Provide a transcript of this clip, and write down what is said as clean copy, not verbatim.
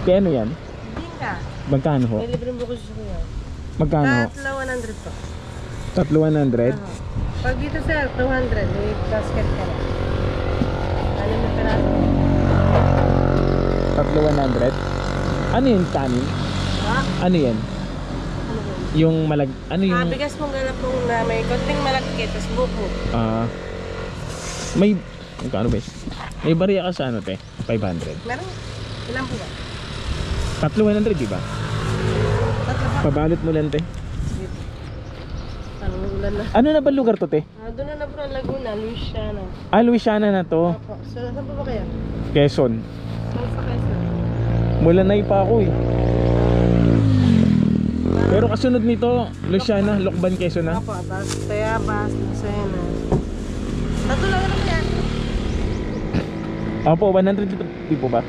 Kaya ano yan? Bingka. Magkano ho? May libreng buko sa kuya. Magkano ho? Tatlo 100 po. Tatlo 100? Pag dito sir, 200. May basket ka na. Ano mo peraso? Tatlo 100? Ano yun, kanin? Ha? Ano yan? Ano ba? Yung ano yung... Bigas mong galapong na may konting malagkit, tapos buko. May... Magkano ba? May bariya ka sa ano, te? 500. Meron? Ilan po ba? Tatlo 100, di ba? Tatlo pa. Pabalot mo lang, te. Sige. Parang ulan na. Ano na ba lugar to, te? Doon na po ang Laguna, Luisiana. Louisiana na to. Opo. So, saan po ba kaya? Quezon. Saan sa Quezon? Mula na pa ako eh. Pero kasunod nito, Luciana, Lokban, Quezon na. Opo, tapos Tayabas, Lucena. Tatlo lang naman yan. Opo, 100 dito, di po ba?